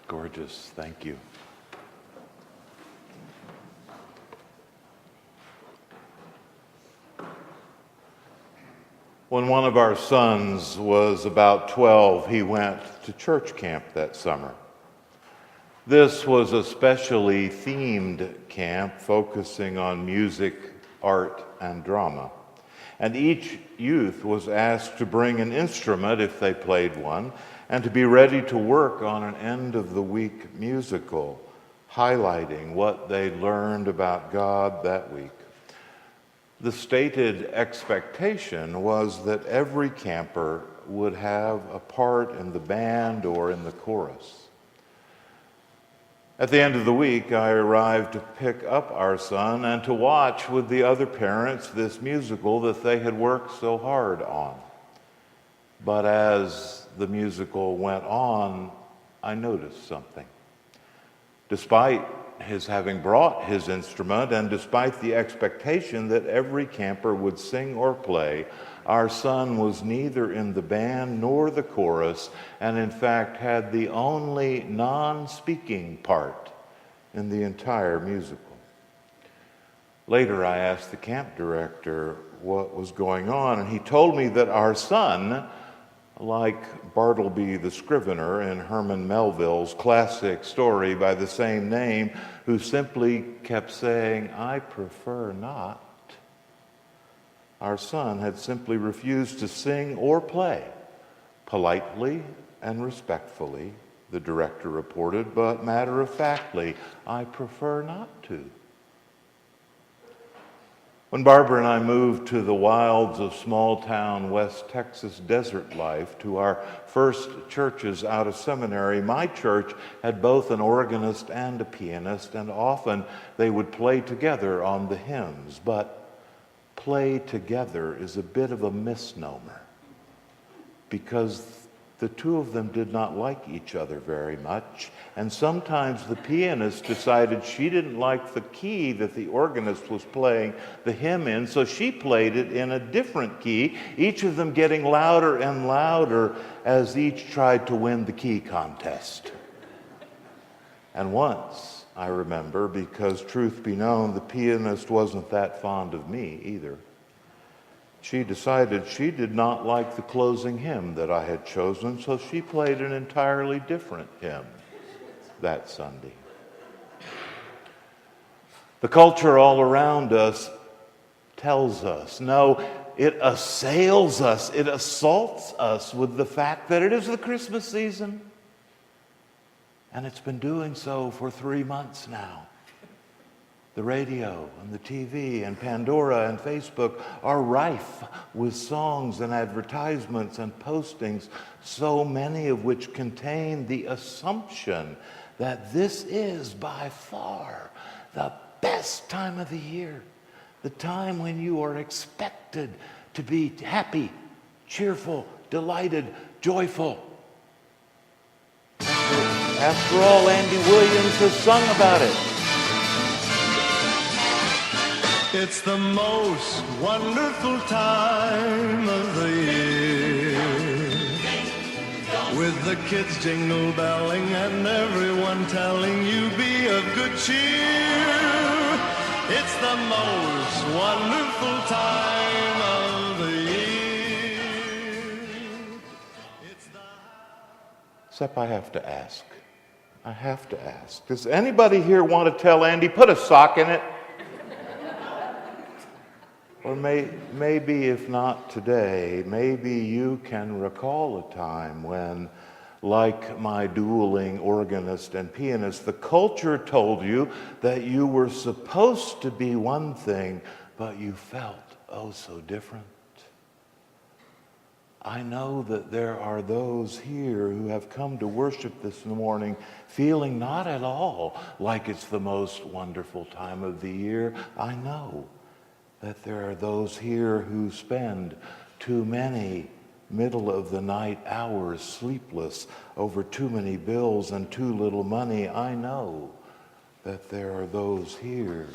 Gorgeous, thank you. When one of our sons was about 12, he went to church camp that summer. This was a specially themed camp focusing on music, art, and drama. And each youth was asked to bring an instrument if they played one, and to be ready to work on an end-of-the-week musical, highlighting what they learned about God that week. The stated expectation was that every camper would have a part in the band or in the chorus. At the end of the week, I arrived to pick up our son and to watch with the other parents this musical that they had worked so hard on. But as the musical went on, I noticed something. Despite his having brought his instrument, and despite the expectation that every camper would sing or play, our son was neither in the band nor the chorus, and in fact had the only non-speaking part in the entire musical. Later, I asked the camp director what was going on, and he told me that our son, like Bartleby the Scrivener in Herman Melville's classic story by the same name, who simply kept saying, "I prefer not," our son had simply refused to sing or play, politely and respectfully, the director reported, but matter-of-factly, "I prefer not to." When Barbara and I moved to the wilds of small-town West Texas desert life, to our first churches out of seminary, my church had both an organist and a pianist, and often they would play together on the hymns. But play together is a bit of a misnomer, because the two of them did not like each other very much, and sometimes the pianist decided she didn't like the key that the organist was playing the hymn in, so she played it in a different key, each of them getting louder and louder as each tried to win the key contest. And once, I remember, because truth be known, the pianist wasn't that fond of me either, she decided she did not like the closing hymn that I had chosen, so she played an entirely different hymn. that Sunday. The culture all around us tells us, no, it assails us, it assaults us with the fact that it is the Christmas season. And it's been doing so for 3 months now. The radio and the TV and Pandora and Facebook are rife with songs and advertisements and postings, so many of which contain the assumption that this is by far the best time of the year, the time when you are expected to be happy, cheerful, delighted, joyful. After all, Andy Williams has sung about it. It's the most wonderful time of the year, with the kids jingle belling and everyone telling you be of good cheer. It's the most wonderful time of the year. Except I have to ask. Does anybody here want to tell Andy, put a sock in it? Or maybe if not today, maybe you can recall a time when, like my dueling organist and pianist, the culture told you that you were supposed to be one thing, but you felt oh so different. I know that there are those here who have come to worship this morning feeling not at all like it's the most wonderful time of the year. I know that there are those here who spend too many middle-of-the-night hours sleepless over too many bills and too little money. I know that there are those here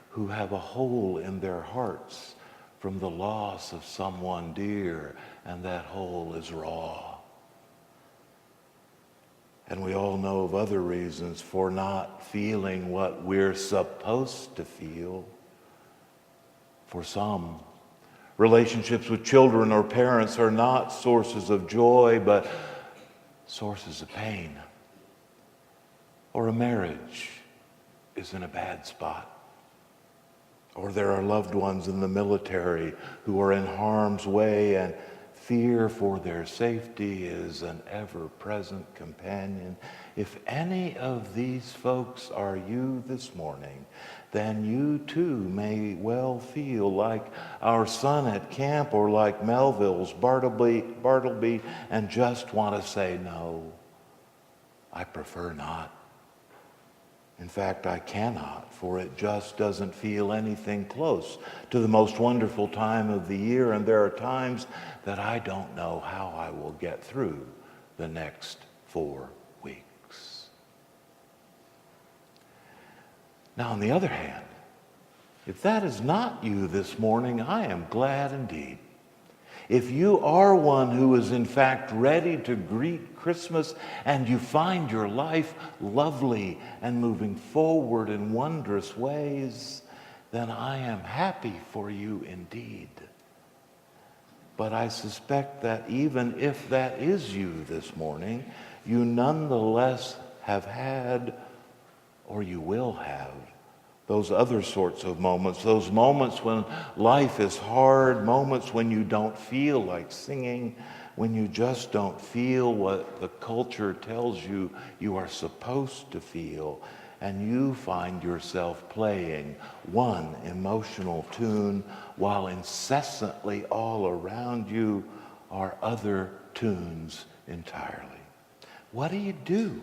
who have a hole in their hearts from the loss of someone dear, and that hole is raw. And we all know of other reasons for not feeling what we're supposed to feel. For some, relationships with children or parents are not sources of joy, but sources of pain. Or a marriage is in a bad spot. Or there are loved ones in the military who are in harm's way, and fear for their safety is an ever-present companion. If any of these folks are you this morning, then you too may well feel like our son at camp, or like Melville's Bartleby, and just want to say, no, I prefer not. In fact, I cannot, for it just doesn't feel anything close to the most wonderful time of the year, and there are times that I don't know how I will get through the next 4 weeks. Now, on the other hand, if that is not you this morning, I am glad indeed. If you are one who is in fact ready to greet Christmas, and you find your life lovely and moving forward in wondrous ways, then I am happy for you indeed. But I suspect that even if that is you this morning, you nonetheless have had, or you will have, those other sorts of moments, those moments when life is hard, moments when you don't feel like singing, when you just don't feel what the culture tells you you are supposed to feel, and you find yourself playing one emotional tune while incessantly all around you are other tunes entirely. What do you do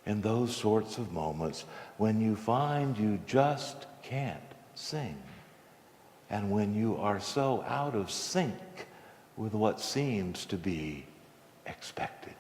in those sorts of moments when you find you just can't sing, and when you are so out of sync with what seems to be expected?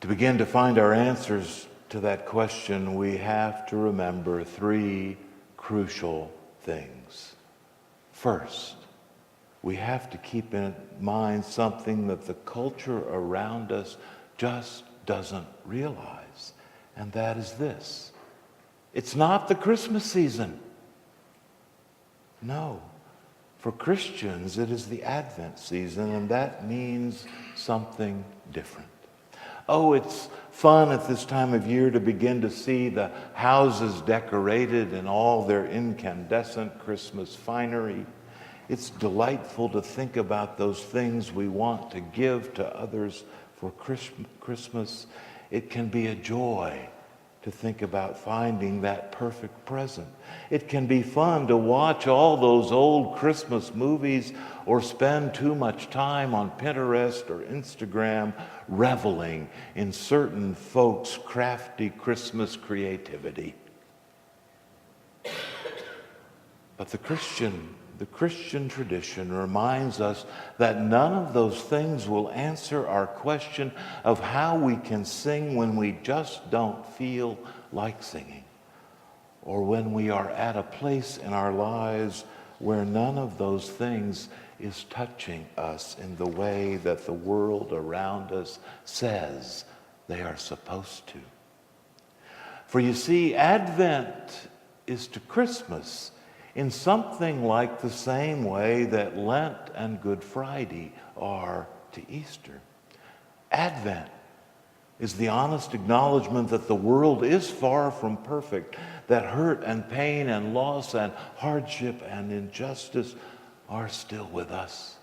To begin to find our answers to that question, we have to remember 3 crucial things. First, we have to keep in mind something that the culture around us just doesn't realize, and that is this: it's not the Christmas season. No. For Christians, it is the Advent season, and that means something different. Oh, it's fun at this time of year to begin to see the houses decorated in all their incandescent Christmas finery. It's delightful to think about those things we want to give to others for Christmas. It can be a joy to think about finding that perfect present. It can be fun to watch all those old Christmas movies or spend too much time on Pinterest or Instagram reveling in certain folks' crafty Christmas creativity. But the Christian tradition reminds us that none of those things will answer our question of how we can sing when we just don't feel like singing, or when we are at a place in our lives where none of those things is touching us in the way that the world around us says they are supposed to. For you see, Advent is to Christmas in something like the same way that Lent and Good Friday are to Easter. Advent is the honest acknowledgement that the world is far from perfect, that hurt and pain and loss and hardship and injustice are still with us.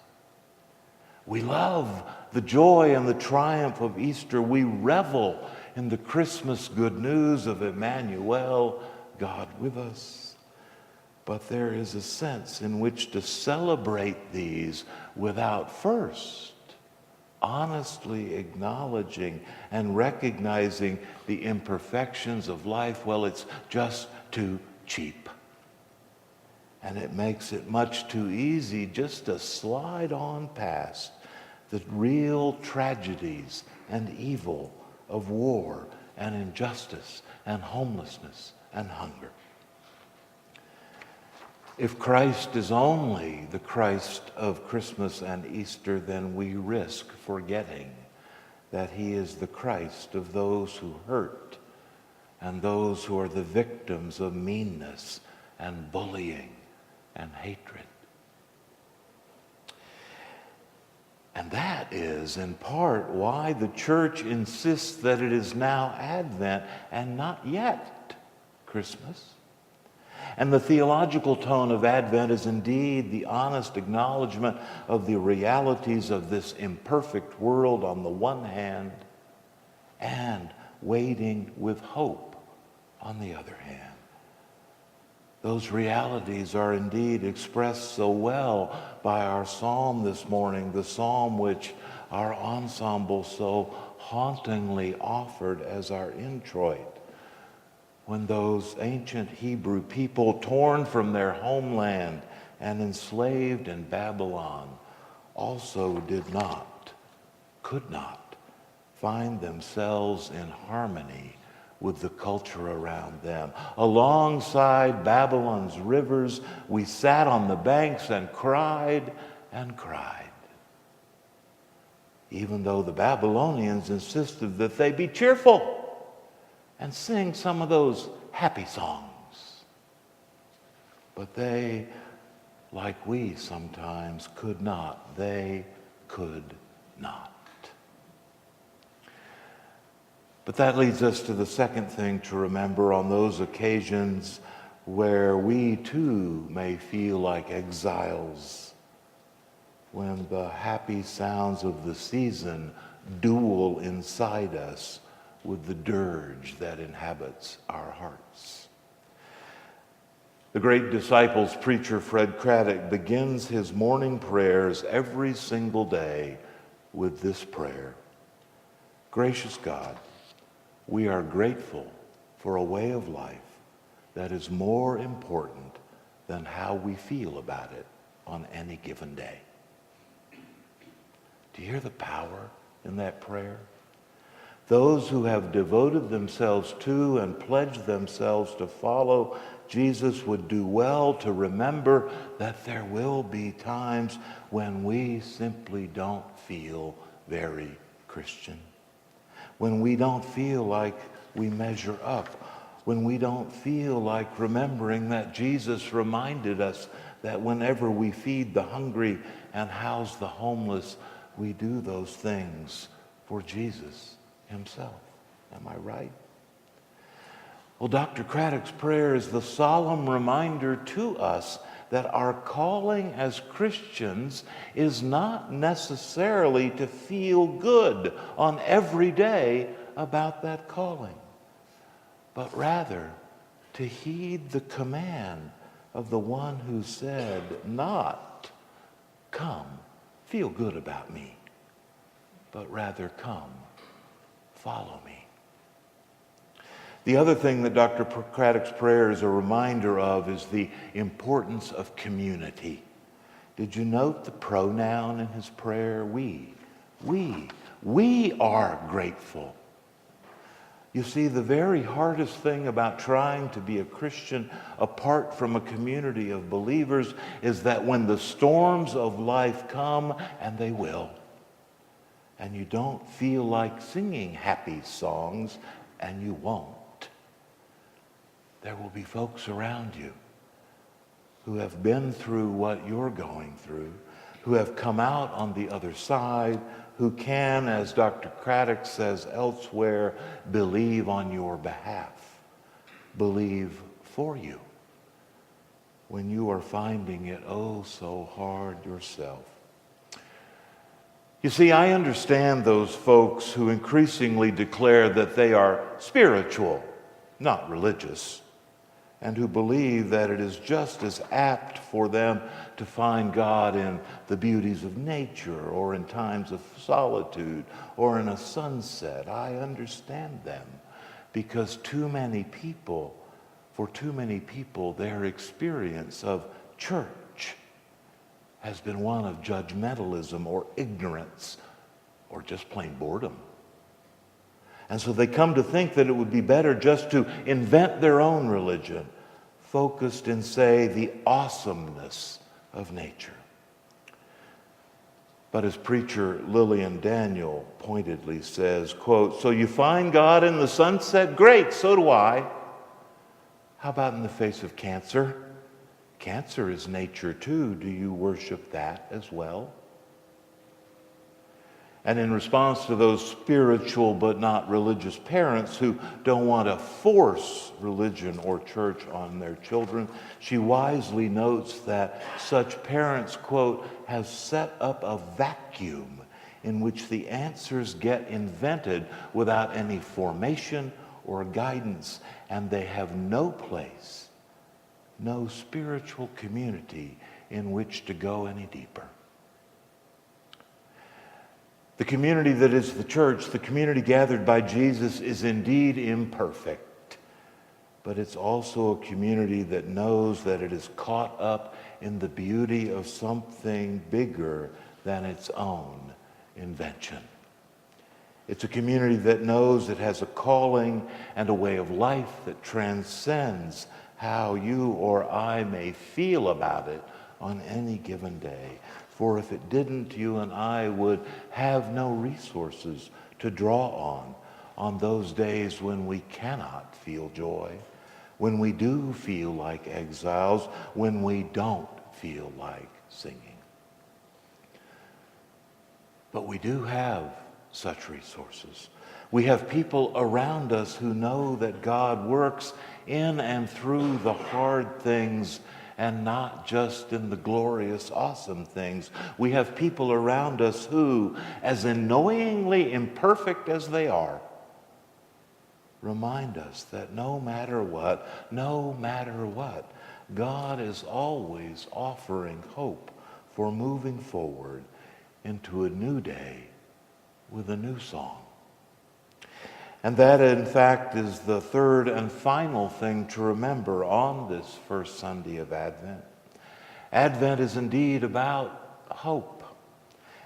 We love the joy and the triumph of Easter. We revel in the Christmas good news of Emmanuel, God with us. But there is a sense in which to celebrate these without first honestly acknowledging and recognizing the imperfections of life. Well, it's just too cheap. And it makes it much too easy just to slide on past the real tragedies and evil of war and injustice and homelessness and hunger. If Christ is only the Christ of Christmas and Easter, then we risk forgetting that he is the Christ of those who hurt and those who are the victims of meanness and bullying and hatred. And that is, in part, why the church insists that it is now Advent and not yet Christmas. And the theological tone of Advent is indeed the honest acknowledgement of the realities of this imperfect world on the one hand, and waiting with hope on the other hand. Those realities are indeed expressed so well by our psalm this morning, the psalm which our ensemble so hauntingly offered as our introit. When those ancient Hebrew people, torn from their homeland and enslaved in Babylon, also could not find themselves in harmony with the culture around them. Alongside Babylon's rivers, we sat on the banks and cried and cried, even though the Babylonians insisted that they be cheerful and sing some of those happy songs. But they, like we sometimes, could not. They could not. But that leads us to the second thing to remember on those occasions where we too may feel like exiles, when the happy sounds of the season duel inside us with the dirge that inhabits our hearts. The great disciples preacher Fred Craddock begins his morning prayers every single day with this prayer: Gracious God, we are grateful for a way of life that is more important than how we feel about it on any given day. Do you hear the power in that prayer? Those who have devoted themselves to and pledged themselves to follow Jesus would do well to remember that there will be times when we simply don't feel very Christian, when we don't feel like we measure up, when we don't feel like remembering that Jesus reminded us that whenever we feed the hungry and house the homeless, we do those things for Jesus himself. Am I right? Well, Dr. Craddock's prayer is the solemn reminder to us that our calling as Christians is not necessarily to feel good on every day about that calling, but rather to heed the command of the one who said, not, come, feel good about me, but rather come, follow me. The other thing that Dr. Craddock's prayer is a reminder of is the importance of community. Did you note the pronoun in his prayer? We are grateful. You see, the very hardest thing about trying to be a Christian apart from a community of believers is that when the storms of life come, and they will, and you don't feel like singing happy songs, and you won't, there will be folks around you who have been through what you're going through, who have come out on the other side, who can, as Dr. Craddock says elsewhere, believe on your behalf, believe for you when you are finding it oh so hard yourself. You see, I understand those folks who increasingly declare that they are spiritual, not religious, and who believe that it is just as apt for them to find God in the beauties of nature or in times of solitude or in a sunset. I understand them because for too many people, their experience of church has been one of judgmentalism or ignorance or just plain boredom. And so they come to think that it would be better just to invent their own religion, focused in, say, the awesomeness of nature. But as preacher Lillian Daniel pointedly says, quote, so you find God in the sunset? Great, so do I. How about in the face of cancer? Cancer is nature too. Do you worship that as well? And in response to those spiritual but not religious parents who don't want to force religion or church on their children, she wisely notes that such parents, quote, have set up a vacuum in which the answers get invented without any formation or guidance, and they have no place, no spiritual community in which to go any deeper. The community that is the church, the community gathered by Jesus, is indeed imperfect, but it's also a community that knows that it is caught up in the beauty of something bigger than its own invention. It's a community that knows it has a calling and a way of life that transcends how you or I may feel about it on any given day. For if it didn't, you and I would have no resources to draw on those days when we cannot feel joy, when we do feel like exiles, when we don't feel like singing. But we do have such resources. We have people around us who know that God works in and through the hard things and not just in the glorious, awesome things. We have people around us who, as annoyingly imperfect as they are, remind us that no matter what, God is always offering hope for moving forward into a new day with a new song. And that, in fact, is the third and final thing to remember on this first Sunday of Advent. Advent is indeed about hope.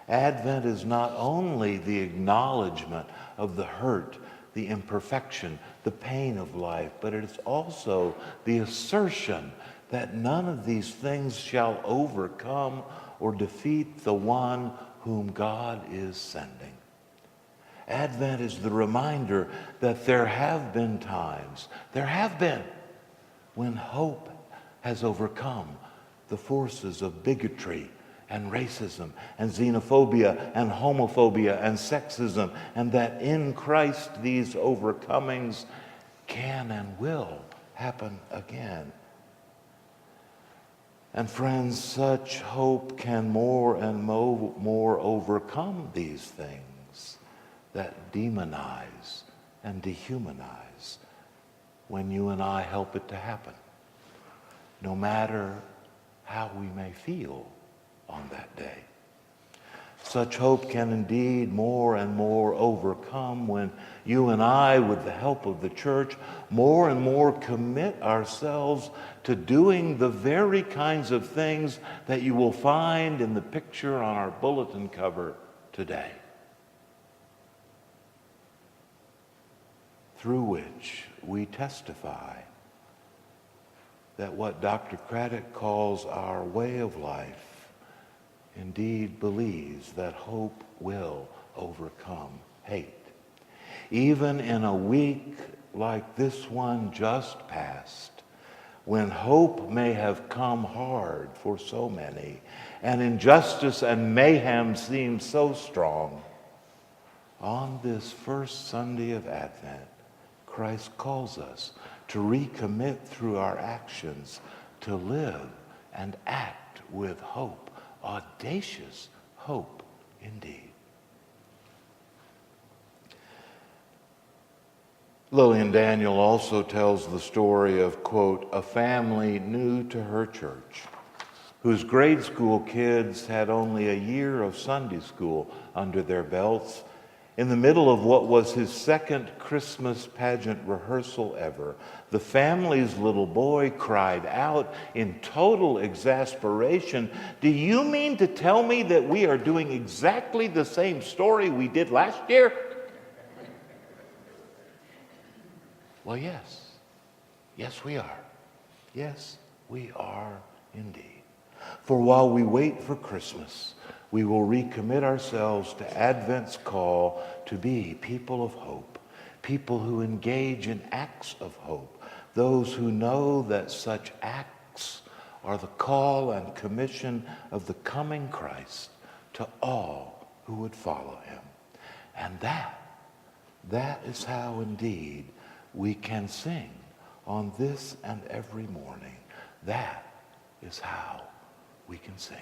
Advent is not only the acknowledgement of the hurt, the imperfection, the pain of life, but it is also the assertion that none of these things shall overcome or defeat the one whom God is sending. Advent is the reminder that there have been, when hope has overcome the forces of bigotry and racism and xenophobia and homophobia and sexism, and that in Christ these overcomings can and will happen again. And friends, such hope can more and more overcome these things that demonize and dehumanize when you and I help it to happen, no matter how we may feel on that day. Such hope can indeed more and more overcome when you and I, with the help of the church, more and more commit ourselves to doing the very kinds of things that you will find in the picture on our bulletin cover today, through which we testify that what Dr. Craddock calls our way of life indeed believes that hope will overcome hate. Even in a week like this one just passed, when hope may have come hard for so many, and injustice and mayhem seem so strong, on this first Sunday of Advent, Christ calls us to recommit through our actions to live and act with hope. Audacious hope indeed. Lillian Daniel also tells the story of, quote, a family new to her church, whose grade school kids had only a year of Sunday school under their belts. In the middle of what was his second Christmas pageant rehearsal ever, the family's little boy cried out in total exasperation, "Do you mean to tell me that we are doing exactly the same story we did last year?" Well, yes. Yes, we are. Yes, we are indeed. For while we wait for Christmas, we will recommit ourselves to Advent's call to be people of hope, people who engage in acts of hope, those who know that such acts are the call and commission of the coming Christ to all who would follow him. And that is how indeed we can sing on this and every morning. That is how we can sing.